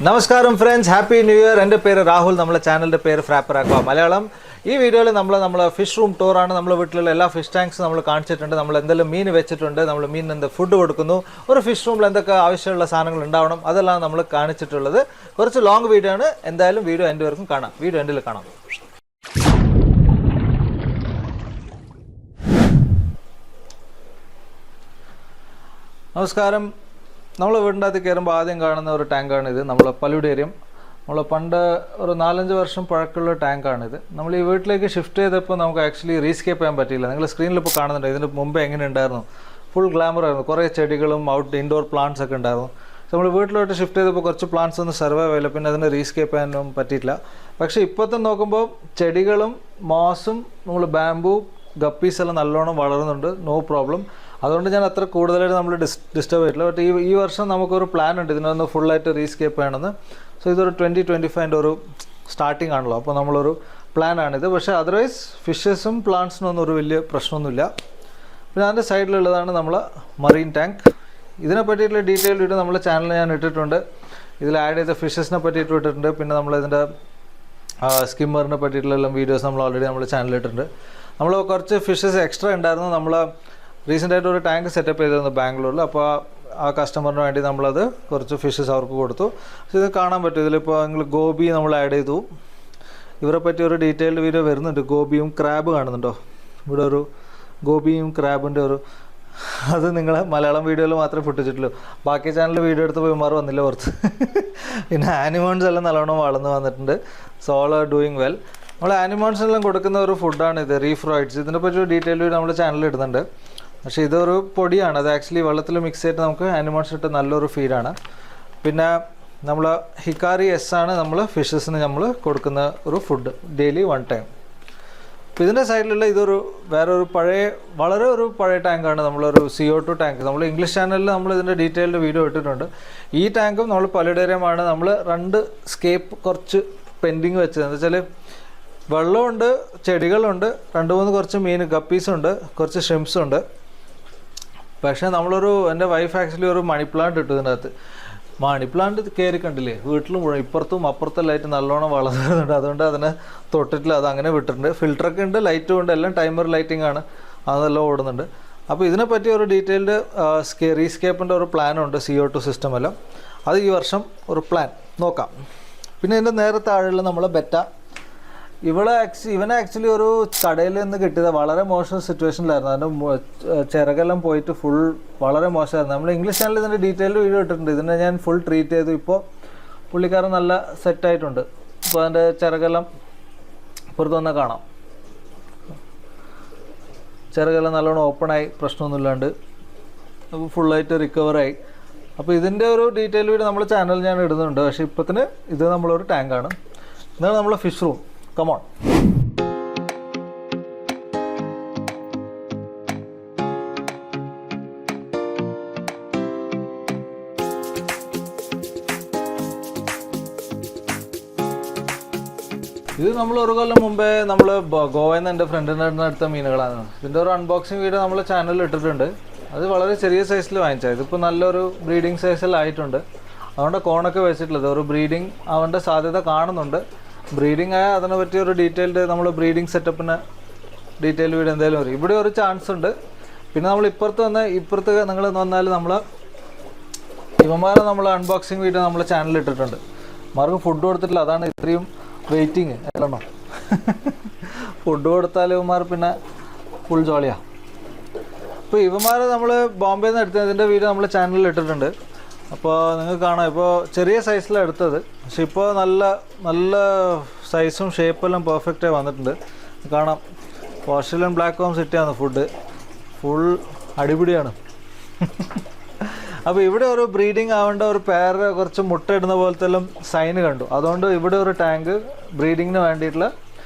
നമസ്കാരം friends, happy new year. എൻ്റെ പേര് രാഹുൽ. നമ്മളെ ചാനലിൻ്റെ പേര് ഫ്രാപ്പർ ആക്കുക മലയാളം. ഈ വീഡിയോയിൽ നമ്മൾ ഫിഷ് റൂം ടൂറാണ്. നമ്മളെ വീട്ടിലുള്ള എല്ലാ ഫിഷ് ടാങ്ക്സ് നമ്മൾ കാണിച്ചിട്ടുണ്ട്. നമ്മൾ എന്തെല്ലാം മീൻ വെച്ചിട്ടുണ്ട്, നമ്മൾ മീൻ എന്ത് ഫുഡ് കൊടുക്കുന്നു, ഒരു ഫിഷ് റൂമിൽ എന്തൊക്കെ ആവശ്യമുള്ള സാധനങ്ങൾ ഉണ്ടാവണം, അതെല്ലാം നമ്മൾ കാണിച്ചിട്ടുള്ളത്. കുറച്ച് ലോങ് വീഡിയോ ആണ്. എന്തായാലും വീഡിയോ എൻ്റെ വരെക്കും കാണാം. വീഡിയോ എൻഡിൽ കാണാം. നമസ്കാരം. നമ്മൾ വീടിൻ്റെ അകത്ത് കയറുമ്പോൾ ആദ്യം കാണുന്ന ഒരു ടാങ്കാണിത്. നമ്മളെ പലുഡേരിയം. നമ്മൾ പണ്ട് ഒരു 4-5 വർഷം പഴക്കമുള്ള ടാങ്കാണിത്. നമ്മൾ ഈ വീട്ടിലേക്ക് ഷിഫ്റ്റ് ചെയ്തപ്പോൾ നമുക്ക് ആക്ച്വലി റീസ്കേപ്പ് ചെയ്യാൻ പറ്റിയില്ല. നിങ്ങൾ സ്ക്രീനിൽ ഇപ്പോൾ കാണുന്നുണ്ട്. ഇതിന് മുമ്പ് എങ്ങനെ ഉണ്ടായിരുന്നു? ഫുൾ ഗ്ലാമർ ആയിരുന്നു. കുറേ ചെടികളും ഇൻഡോർ പ്ലാന്റ്സ് ഒക്കെ ഉണ്ടായിരുന്നു. നമ്മൾ വീട്ടിലോട്ട് ഷിഫ്റ്റ് ചെയ്തപ്പോൾ കുറച്ച് പ്ലാന്റ്സ് ഒന്നും സർവൈവ് ആയില്ല. പിന്നെ അതിന് റീസ്കേപ്പ് ചെയ്യാനൊന്നും പറ്റിയില്ല. പക്ഷേ ഇപ്പോഴത്തെ നോക്കുമ്പോൾ ചെടികളും മോസും നമ്മൾ ബാംബു ഗപ്പീസ് എല്ലാം നല്ലോണം വളരുന്നുണ്ട്. No problem. അതുകൊണ്ട് ഞാൻ അത്ര കൂടുതലായിട്ട് നമ്മൾ ഡിസ്റ്റർബ് ചെയ്തിട്ടില്ല. ബട്ട് ഈ വർഷം നമുക്കൊരു പ്ലാൻ ഉണ്ട് ഇതിനൊന്ന് ഫുള്ളായിട്ട് റീസ്കേപ്പ് ചെയ്യണമെന്ന്. സോ ഇതൊരു 2025 ഒരു സ്റ്റാർട്ടിംഗ് ആണല്ലോ. അപ്പോൾ നമ്മളൊരു പ്ലാനാണിത്. പക്ഷേ അതർവൈസ് ഫിഷസും പ്ലാന്റ്സിനൊന്നും ഒരു വലിയ പ്രശ്നമൊന്നുമില്ല. പിന്നെ അതിൻ്റെ സൈഡിലുള്ളതാണ് നമ്മൾ മറീൻ ടാങ്ക്. ഇതിനെ പറ്റിയിട്ടുള്ള ഡീറ്റെയിൽ വീഡിയോ നമ്മുടെ ചാനലിൽ ഞാൻ ഇട്ടിട്ടുണ്ട്. ഇതിൽ ആഡ് ചെയ്ത ഫിഷസിനെ പറ്റിയിട്ട് ഇട്ടിട്ടുണ്ട്. പിന്നെ നമ്മളിതിൻ്റെ സ്കിമ്മറിനെ പറ്റിയിട്ടുള്ള വീഡിയോസ് നമ്മൾ ഓൾറെഡി നമ്മുടെ ചാനലിൽ ഇട്ടിട്ടുണ്ട്. നമ്മൾ കുറച്ച് ഫിഷസ് എക്സ്ട്രാ ഉണ്ടായിരുന്നു. നമ്മൾ റീസെൻ്റായിട്ട് ഒരു ടാങ്ക് സെറ്റപ്പ് ചെയ്തിരുന്നു ബാംഗ്ലൂരിൽ. അപ്പോൾ ആ കസ്റ്റമറിന് വേണ്ടി നമ്മളത് കുറച്ച് ഫിഷസ് അവർക്ക് കൊടുത്തു. ഇത് കാണാൻ പറ്റും. ഇതിലിപ്പോൾ നിങ്ങൾ ഗോബി നമ്മൾ ആഡ് ചെയ്തു. ഇവരെ പറ്റി ഒരു ഡീറ്റെയിൽഡ് വീഡിയോ വരുന്നുണ്ട്. ഗോബിയും ക്രാബ് കാണുന്നുണ്ടോ? ഇവിടെ ഒരു ഗോബിയും ക്രാബിൻ്റെ അത് നിങ്ങൾ മലയാളം വീഡിയോയിൽ മാത്രമേ പൊട്ടിച്ചിട്ടുള്ളൂ. ബാക്കി ചാനലിൽ വീഡിയോ എടുത്ത് പോയി മാറി വന്നില്ല പുറത്ത്. പിന്നെ ആനിമോൺസ് എല്ലാം നല്ലോണം വളർന്നു വന്നിട്ടുണ്ട്. So all are doing well. നമ്മൾ ആനിമോൺസിനെല്ലാം കൊടുക്കുന്ന ഒരു ഫുഡാണിത്, റീഫ്രോയിഡ്സ്. ഇതിനെ പറ്റി ഒരു ഡീറ്റെയിൽ വീഡിയോ നമ്മുടെ ചാനലിൽ ഇടുന്നുണ്ട്. പക്ഷേ ഇതൊരു പൊടിയാണ്. അത് ആക്ച്വലി വെള്ളത്തിൽ മിക്സ് ചെയ്തിട്ട് നമുക്ക് ആനിമോൺസ് ഇട്ട് നല്ലൊരു ഫീഡാണ്. പിന്നെ നമ്മൾ ഹിക്കാരി ആണ് നമ്മൾ ഫിഷസിന് നമ്മൾ കൊടുക്കുന്ന ഒരു ഫുഡ് ഡെയിലി 1 ടൈം. അപ്പോൾ ഇതിൻ്റെ സൈഡിലുള്ള വേറൊരു വളരെ ഒരു പഴയ ടാങ്കാണ്. നമ്മളൊരു CO2 ടാങ്ക്. നമ്മൾ ഇംഗ്ലീഷ് ചാനലിൽ നമ്മൾ ഇതിൻ്റെ ഡീറ്റെയിൽഡ് വീഡിയോ ഇട്ടിട്ടുണ്ട്. ഈ ടാങ്കും നമ്മൾ പലയിടേരമാണ്. നമ്മൾ 2 സ്കേപ്പ് കുറച്ച് പെൻഡിങ് വെച്ചത്. എന്താ വെച്ചാൽ വെള്ളമുണ്ട്, ചെടികളുണ്ട്, 2-3 കുറച്ച് മീൻ ഗപ്പീസുണ്ട്, കുറച്ച് ഷ്രിംപ്സുണ്ട്. പക്ഷേ എൻ്റെ വൈഫ് ആക്ച്വലി ഒരു മണി പ്ലാന്റ് ഇട്ടു ഇതിൻ്റെ അകത്ത്. മണി പ്ലാന്റ് കയറി കണ്ടില്ലേ, വീട്ടിലും ഇപ്പുറത്തും അപ്പുറത്തെല്ലായിട്ട് നല്ലോണം വളർന്നുണ്ട്. അതുകൊണ്ട് അതിനെ തൊട്ടിട്ടില്ല, അത് അങ്ങനെ വിട്ടിട്ടുണ്ട്. ഫിൽറ്ററൊക്കെ ഉണ്ട്, ലൈറ്റും ഉണ്ട്, എല്ലാം ടൈമർ ലൈറ്റിംഗ് ആണ്. അതെല്ലാം ഓടുന്നുണ്ട്. അപ്പോൾ ഇതിനെപ്പറ്റി ഒരു ഡീറ്റെയിൽഡ് റീസ്കേപ്പിൻ്റെ ഒരു പ്ലാനുണ്ട്, CO2 സിസ്റ്റം എല്ലാം. അത് ഈ വർഷം ഒരു പ്ലാൻ നോക്കാം. പിന്നെ ഇതിൻ്റെ നേരെ താഴെയുള്ള നമ്മളെ ബെറ്റ. ഇവനെ ആക്ച്വലി ഒരു കടയിൽ നിന്ന് കിട്ടിയത് വളരെ മോശം സിറ്റുവേഷനിലായിരുന്നു. അതിൻ്റെ ചിറകെല്ലാം പോയിട്ട് വളരെ മോശമായിരുന്നു. നമ്മൾ ഇംഗ്ലീഷ് ചാനലിൽ ഇതിൻ്റെ ഡീറ്റെയിൽഡ് വീഡിയോ ഇട്ടിട്ടുണ്ട്. ഇതിനെ ഞാൻ ഫുൾ ട്രീറ്റ് ചെയ്തു. ഇപ്പോൾ പുള്ളിക്കാരൻ നല്ല സെറ്റായിട്ടുണ്ട്. ഇപ്പോൾ അതിൻ്റെ ചിറകെല്ലാം പുറത്ത് വന്നാൽ കാണാം. ചിറകെല്ലാം നല്ലോണം ഓപ്പണായി, പ്രശ്നമൊന്നുമില്ലാണ്ട് ഫുള്ളായിട്ട് റിക്കവറായി. അപ്പോൾ ഇതിൻ്റെ ഒരു ഡീറ്റെയിൽ വീഡിയോ നമ്മുടെ ചാനലിൽ ഞാൻ ഇടുന്നുണ്ട്. പക്ഷേ ഇപ്പത്തിന് ഇത് നമ്മളൊരു ടാങ്കാണ്. ഇതാണ് നമ്മളെ ഫിഷ് റൂം. Come on. ഇത് നമ്മൾ ഒരു കൊല്ലം മുമ്പേ നമ്മൾ ഗോവയിൽ നിന്ന് എൻ്റെ ഫ്രണ്ടിൻ്റെ അടുത്ത മീനുകളാണ്. ഇതിൻ്റെ ഒരു അൺബോക്സിങ് വീഡിയോ നമ്മൾ ചാനലിൽ ഇട്ടിട്ടുണ്ട്. അത് വളരെ ചെറിയ സൈസിൽ വാങ്ങിച്ചത്. ഇതിപ്പോൾ നല്ലൊരു ബ്രീഡിങ് സൈസിലായിട്ടുണ്ട്. അതുകൊണ്ട് കോണൊക്കെ വെച്ചിട്ടുള്ളത് ഒരു ബ്രീഡിങ് അവൻ്റെ സാധ്യത കാണുന്നുണ്ട്. ബ്രീഡിംഗ് ആയാൽ അതിനെ പറ്റി ഒരു ഡീറ്റെയിൽഡ് നമ്മൾ ബ്രീഡിംഗ് സെറ്റപ്പിന് ഡീറ്റെയിൽ വീഡിയോ എന്തായാലും വരും. ഇവിടെ ഒരു ചാൻസ് ഉണ്ട്. പിന്നെ നമ്മൾ ഇപ്പുറത്ത് നിങ്ങൾ വന്നാൽ ഇവന്മാരെ നമ്മൾ അൺബോക്സിങ് വീഡിയോ നമ്മളെ ചാനലിൽ ഇട്ടിട്ടുണ്ട്. മാർക്ക് ഫുഡ് കൊടുത്തിട്ടില്ല, അതാണ് ഇത്രയും വെയിറ്റിങ്. അല്ലണോ? ഫുഡ് കൊടുത്താൽ ഇവന്മാർ പിന്നെ ഫുൾ ജോളിയാണ്. അപ്പോൾ ഇവന്മാരെ നമ്മൾ ബോംബെയിൽ നിന്ന് എടുത്തത്, ഇതിൻ്റെ വീഡിയോ നമ്മൾ ചാനലിൽ ഇട്ടിട്ടുണ്ട്. അപ്പോൾ നിങ്ങൾക്ക് കാണാം, ഇപ്പോൾ ചെറിയ സൈസിലാണ് എടുത്തത്. പക്ഷെ ഇപ്പോൾ നല്ല സൈസും ഷേപ്പെല്ലാം പെർഫെക്റ്റായി വന്നിട്ടുണ്ട്. കാണാം. ഓസ്ട്രേലിയൻ ബ്ലാക്ക് ഹോം സിറ്റിയാണ് ഫുൾ അടിപൊളിയാണ്. അപ്പോൾ ഇവിടെ ഒരു ബ്രീഡിങ് ആവേണ്ട ഒരു പേര് കുറച്ച് മുട്ട ഇടുന്ന പോലത്തെ എല്ലാം സൈന് കണ്ടു. അതുകൊണ്ട് ഇവിടെ ഒരു ടാങ്ക് ബ്രീഡിങ്ങിന് വേണ്ടിയിട്ടുള്ള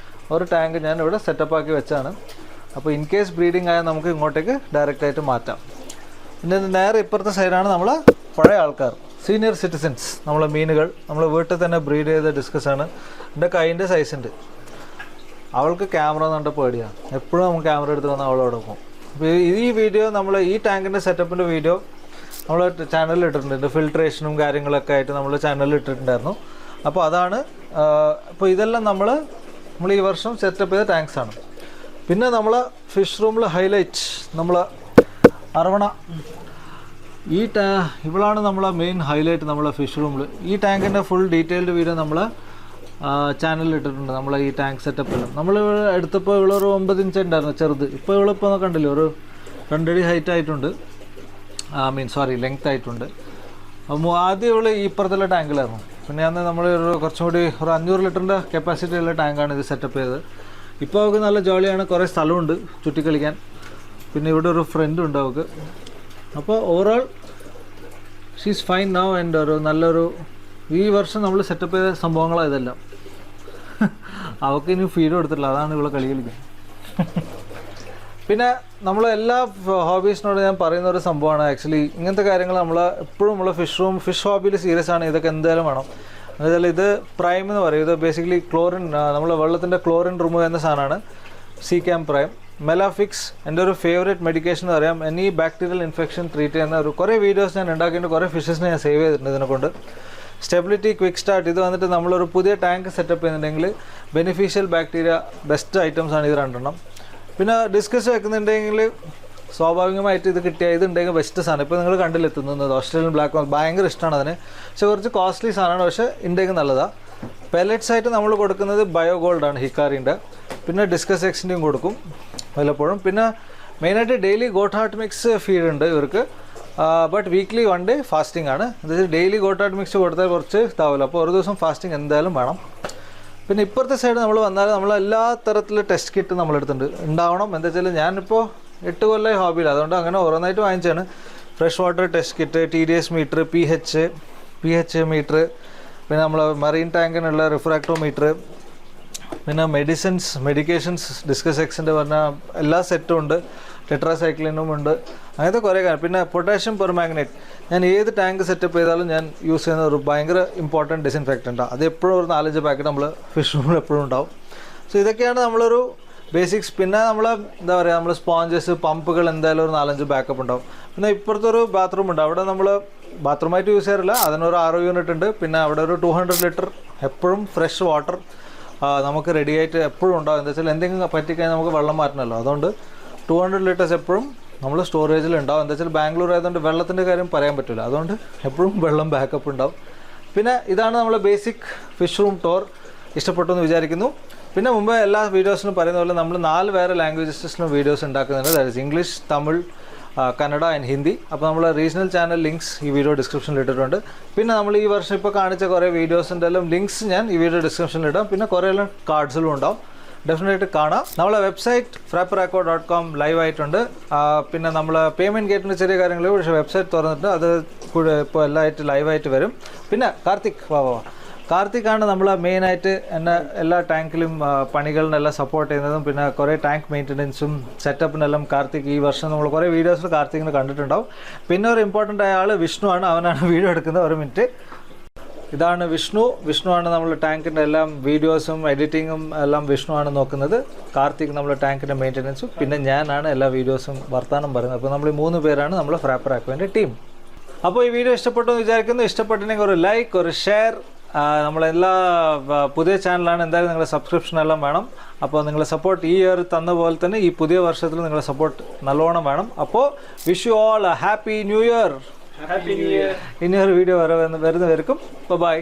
ഒരു ടാങ്ക് ഞാൻ ഇവിടെ സെറ്റപ്പാക്കി വെച്ചാണ്. അപ്പോൾ ഇൻ കേസ് ബ്രീഡിങ് ആയാൽ നമുക്ക് ഇങ്ങോട്ടേക്ക് ഡയറക്റ്റായിട്ട് മാറ്റാം. പിന്നെ നേരെ ഇപ്പുറത്തെ സൈഡാണ് നമ്മൾ പഴയ ആൾക്കാർ, സീനിയർ സിറ്റിസൻസ്. നമ്മളെ മീനുകൾ നമ്മൾ വീട്ടിൽ തന്നെ ബ്രീഡ് ചെയ്ത ഡിസ്കസാണ്. എൻ്റെ കൈൻ്റെ സൈസുണ്ട്. അവൾക്ക് ക്യാമറ എന്നുണ്ട് പേടിയാണ്. എപ്പോഴും നമുക്ക് ക്യാമറ എടുത്ത് വന്നാൽ അവളോട് പോകും. അപ്പോൾ ഈ വീഡിയോ നമ്മൾ ഈ ടാങ്കിൻ്റെ സെറ്റപ്പിൻ്റെ വീഡിയോ നമ്മൾ ചാനലിൽ ഇട്ടിട്ടുണ്ട്, ഫിൽട്രേഷനും കാര്യങ്ങളൊക്കെ ആയിട്ട് നമ്മൾ ചാനലിൽ ഇട്ടിട്ടുണ്ടായിരുന്നു. അപ്പോൾ അതാണ്. അപ്പോൾ ഇതെല്ലാം നമ്മൾ ഈ വർഷം സെറ്റപ്പ് ചെയ്ത ടാങ്ക്സ് ആണ്. പിന്നെ നമ്മൾ ഫിഷ് റൂമിൽ ഹൈലൈറ്റ് നമ്മൾ അരവണ, ഇവളാണ് നമ്മളെ മെയിൻ ഹൈലൈറ്റ് നമ്മളെ ഫിഷ് റൂമിൽ. ഈ ടാങ്കിൻ്റെ ഫുൾ ഡീറ്റെയിൽഡ് വീഡിയോ നമ്മൾ ചാനലിൽ ഇട്ടിട്ടുണ്ട്. നമ്മളെ ഈ ടാങ്ക് സെറ്റപ്പെല്ലാം നമ്മൾ എടുത്തപ്പോൾ ഇവളൊരു 9 ഇഞ്ച് ഉണ്ടായിരുന്നു ചെറുത്. ഇപ്പോൾ ഇവളിപ്പോൾ കണ്ടില്ലേ ഒരു 2 അടി ഹൈറ്റ് ആയിട്ടുണ്ട്, ലെങ്ത് ആയിട്ടുണ്ട്. ആദ്യം ഇവൾ ഈ ഇപ്പുറത്തുള്ള ടാങ്കിലായിരുന്നു. പിന്നെ അന്ന് നമ്മൾ കുറച്ചും കൂടി ഒരു 500 ലിറ്ററിൻ്റെ കപ്പാസിറ്റി ഉള്ള ടാങ്കാണ് ഇത് സെറ്റപ്പ് ചെയ്തത്. ഇപ്പോൾ അവൾക്ക് നല്ല ജോളിയാണ്, കുറേ സ്ഥലമുണ്ട് ചുറ്റിക്കളിക്കാൻ. പിന്നെ ഇവിടെ ഒരു ഫ്രണ്ട് ഉണ്ട് അവൾക്ക്. അപ്പോൾ overall she's fine now. And ഒരു നല്ലൊരു ഈ വർഷം നമ്മൾ സെറ്റപ്പ് ചെയ്ത സംഭവങ്ങളാണ് ഇതെല്ലാം. അവൾക്ക് ഇനി ഫീഡ് കൊടുത്തിട്ടില്ല, അതാണ് ഇവിടെ കളി കളിക്കുന്നത്. പിന്നെ നമ്മൾ എല്ലാ ഹോബീസിനോട് ഞാൻ പറയുന്ന ഒരു സംഭവമാണ് ആക്ച്വലി ഇങ്ങനത്തെ കാര്യങ്ങൾ നമ്മൾ എപ്പോഴും നമ്മൾ ഫിഷ് ഹോബിയിൽ സീരിയസ് ആണ്. ഇതൊക്കെ എന്തായാലും വേണം. എന്നുവെച്ചാൽ ഇത് പ്രൈം എന്ന് പറയും. ഇത് ബേസിക്കലി ക്ലോറിൻ, നമ്മൾ വെള്ളത്തിൻ്റെ ക്ലോറിൻ റിമൂവ് ചെയ്യുന്ന സാധനമാണ് സീക്യാം പ്രൈം. മെലാഫിക്സ് എൻ്റെ ഒരു ഫേവറേറ്റ് മെഡിക്കേഷൻ എന്ന് പറയാം. എനി ബാക്ടീരിയൽ ഇൻഫെക്ഷൻ ട്രീറ്റ് ചെയ്യുന്ന ഒരു കുറേ വീഡിയോസ് ഞാൻ ഉണ്ടാക്കിയിട്ട് കുറേ ഫിഷസിനെ ഞാൻ സേവ് ചെയ്തിട്ടുണ്ട് ഇതിനെക്കൊണ്ട്. സ്റ്റെബിലിറ്റി ക്വിക്ക് സ്റ്റാർട്ട്, ഇത് വന്നിട്ട് നമ്മളൊരു പുതിയ ടാങ്ക് സെറ്റപ്പ് ചെയ്യുന്നുണ്ടെങ്കിൽ ബെനിഫിഷ്യൽ ബാക്ടീരിയ ബെസ്റ്റ് ഐറ്റംസ് ആണ് ഇത് 2 എണ്ണം. പിന്നെ ഡിസ്കസ് വെക്കുന്നുണ്ടെങ്കിൽ സ്വാഭാവികമായിട്ട് ഇത് ഇതുണ്ടെങ്കിൽ ബെസ്റ്റ് സാധനം. ഇപ്പോൾ നിങ്ങൾ കണ്ടില്ലെത്തുന്നത് ഓസ്ട്രേലിയൻ ബ്ലാക്ക് ഭയങ്കര ഇഷ്ടമാണ് അതിന്. പക്ഷേ കുറച്ച് കോസ്റ്റ്ലി സാധനമാണ്, പക്ഷേ ഇൻ്റെങ്കിൽ നല്ലതാണ്. പെല്ലറ്റ്സ് ആയിട്ട് നമ്മൾ കൊടുക്കുന്നത് ബയോ ഗോൾഡാണ് ഹിക്കാറിൻ്റെ. പിന്നെ ഡിസ്കസ് എക്സിൻ്റെയും കൊടുക്കും വല്ലപ്പോഴും. പിന്നെ മെയിനായിട്ട് daily got heart mix feed ഉണ്ട് ഇവർക്ക്. ബട്ട് വീക്ക്ലി 1 ഡേ ഫാസ്റ്റിംഗ് ആണ്. അതായത് ഡെയിലി ഗോട്ട് ഹാർട്ട് മിക്സ് കൊടുത്താൽ കുറച്ച് ഇതാവില്ല. അപ്പോൾ ഒരു ദിവസം ഫാസ്റ്റിംഗ് എന്തായാലും വേണം. പിന്നെ ഇപ്പുറത്തെ സൈഡ് നമ്മൾ വന്നാൽ നമ്മൾ എല്ലാ തരത്തിലുള്ള ടെസ്റ്റ് കിറ്റ് നമ്മളെടുത്തിട്ടുണ്ട്, ഉണ്ടാവണം. എന്താ വെച്ചാൽ ഞാനിപ്പോൾ 8 കൊല്ലമായി ഹോബിയിൽ, അതുകൊണ്ട് അങ്ങനെ ഓരോന്നായിട്ട് വാങ്ങിച്ചാണ്. Fresh water test kit, TDS meter, pH meter, പിന്നെ നമ്മൾ മറീൻ ടാങ്കിനുള്ള റിഫ്രാക്ടോമീറ്റർ, പിന്നെ മെഡിക്കേഷൻസ് ഡിസ്കസ് എക്സിൻ്റെ പറഞ്ഞ എല്ലാ സെറ്റും ഉണ്ട്. ടെട്രാസൈക്ലിനും ഉണ്ട്. അങ്ങനത്തെ കുറേ കാര്യം. പിന്നെ പൊട്ടാഷ്യം പെർമാഗ്നേറ്റ്, ഞാൻ ഏത് ടാങ്ക് സെറ്റപ്പ് ചെയ്താലും ഞാൻ യൂസ് ചെയ്യുന്ന ഒരു ഭയങ്കര ഇമ്പോർട്ടൻറ്റ് ഡിസിൻഫെക്റ്റൻ്റാണ്. അത് എപ്പോഴും ഒരു 4-5 പാക്കറ്റ് നമ്മൾ ഫിഷ് റൂമിൽ എപ്പോഴും ഉണ്ടാവും. സോ ഇതൊക്കെയാണ് നമ്മളൊരു ബേസിക്സ്. പിന്നെ നമ്മൾ എന്താ പറയുക, നമ്മൾ സ്പോഞ്ചസ്, പമ്പുകൾ എന്തായാലും ഒരു 4-5 ബാക്കപ്പ് ഉണ്ടാവും. പിന്നെ ഇപ്പുറത്തൊരു ബാത്റൂം ഉണ്ട്, അവിടെ നമ്മൾ ബാത്റൂമായിട്ട് യൂസ് ചെയ്യാറില്ല, അതിനൊരു 6 യൂണിറ്റ് ഉണ്ട്. പിന്നെ അവിടെ ഒരു 200 ലിറ്റർ എപ്പോഴും ഫ്രഷ് വാട്ടർ നമുക്ക് റെഡി ആയിട്ട് എപ്പോഴും ഉണ്ടാവും. എന്താ വെച്ചാൽ എന്തെങ്കിലും പറ്റിക്കഴിഞ്ഞാൽ നമുക്ക് വെള്ളം മാറ്റണമല്ലോ, അതുകൊണ്ട് 200 ലിറ്റേഴ്സ് എപ്പോഴും നമ്മൾ സ്റ്റോറേജിൽ ഉണ്ടാവും. എന്താ വെച്ചാൽ ബാംഗ്ലൂർ ആയതുകൊണ്ട് വെള്ളത്തിൻ്റെ കാര്യം പറയാൻ പറ്റില്ല, അതുകൊണ്ട് എപ്പോഴും വെള്ളം ബാക്കപ്പ് ഉണ്ടാവും. പിന്നെ ഇതാണ് നമ്മളെ ബേസിക് ഫിഷ് റൂം ടൂർ. ഇഷ്ടപ്പെട്ടു എന്ന് വിചാരിക്കുന്നു. പിന്നെ മുമ്പ് എല്ലാ വീഡിയോസിനും പറയുന്ന പോലെ നമ്മൾ 4 വേറെ ലാംഗ്വേജസിലും വീഡിയോസ് ഉണ്ടാക്കുന്നുണ്ട്. That is English, Tamil, Kannada and Hindi. അപ്പോൾ നമ്മൾ റീജിയണൽ ചാനൽ ലിങ്ക്സ് ഈ വീഡിയോ ഡിസ്ക്രിപ്ഷനിൽ ഇട്ടിട്ടുണ്ട്. പിന്നെ നമ്മൾ ഈ വർഷം ഇപ്പോൾ കാണിച്ച കുറേ വീഡിയോസിൻ്റെ എല്ലാം ലിങ്ക്സ് ഞാൻ ഈ വീഡിയോ ഡിസ്ക്രിപ്ഷനിൽ ഇടാം. പിന്നെ കുറേ എല്ലാം കാർഡ്സിലും ഉണ്ടാവും, ഡെഫിനറ്റായിട്ട് കാണാം. നമ്മളെ വെബ്സൈറ്റ് frappraco.com ലൈവ് ആയിട്ടുണ്ട്. പിന്നെ നമ്മൾ പേയ്മെൻറ്റ് ഗേറ്റിൻ്റെ ചെറിയ കാര്യങ്ങൾ, പക്ഷേ വെബ്സൈറ്റ് തുറന്നിട്ട് അത് കൂടെ ഇപ്പോൾ എല്ലാമായിട്ട് ലൈവായിട്ട് വരും. പിന്നെ കാർത്തിക്കാണ് നമ്മൾ മെയിനായിട്ട് എന്നെ എല്ലാ ടാങ്കിലും പണികളിനെല്ലാം സപ്പോർട്ട് ചെയ്യുന്നതും പിന്നെ കുറേ ടാങ്ക് മെയിൻ്റനൻസും സെറ്റപ്പിനെല്ലാം കാർത്തിക് ഈ വർഷം നമ്മൾ കുറേ വീഡിയോസിൽ കാർത്തികിനെ കണ്ടിട്ടുണ്ടാവും. പിന്നെ ഒരു ഇമ്പോർട്ടൻ്റ് ആയ ആൾ വിഷ്ണുവാണ്, അവനാണ് വീഡിയോ എടുക്കുന്നത്. 1 മിനിറ്റ്. ഇതാണ് വിഷ്ണുവാണ് നമ്മൾ ടാങ്കിൻ്റെ എല്ലാം വീഡിയോസും എഡിറ്റിങ്ങും എല്ലാം വിഷ്ണുവാണ് നോക്കുന്നത്. കാർത്തിക് നമ്മൾ ടാങ്കിൻ്റെ മെയിൻ്റനൻസും, പിന്നെ ഞാനാണ് എല്ലാ വീഡിയോസും വർത്താനം പറയുന്നത്. അപ്പോൾ നമ്മൾ 3 പേരാണ് നമ്മൾ ഫ്രാപ്പറാക്കുവിൻ്റെ ടീം. അപ്പോൾ ഈ വീഡിയോ ഇഷ്ടപ്പെട്ടു എന്ന് വിചാരിക്കുന്നു. ഇഷ്ടപ്പെട്ടിട്ടുണ്ടെങ്കിൽ ഒരു ലൈക്ക്, ഒരു ഷെയർ. നമ്മളെല്ലാ പുതിയ ചാനലാണ്, എന്തായാലും നിങ്ങളുടെ സബ്സ്ക്രിപ്ഷൻ എല്ലാം വേണം. അപ്പോൾ നിങ്ങളുടെ സപ്പോർട്ട് ഈ ഇയർ തന്ന പോലെ തന്നെ ഈ പുതിയ വർഷത്തിൽ നിങ്ങളുടെ സപ്പോർട്ട് നല്ലോണം വേണം. അപ്പോൾ wish you all A happy new year. ഇനി ഒരു വീഡിയോ വരുന്നവർക്കും ബൈ.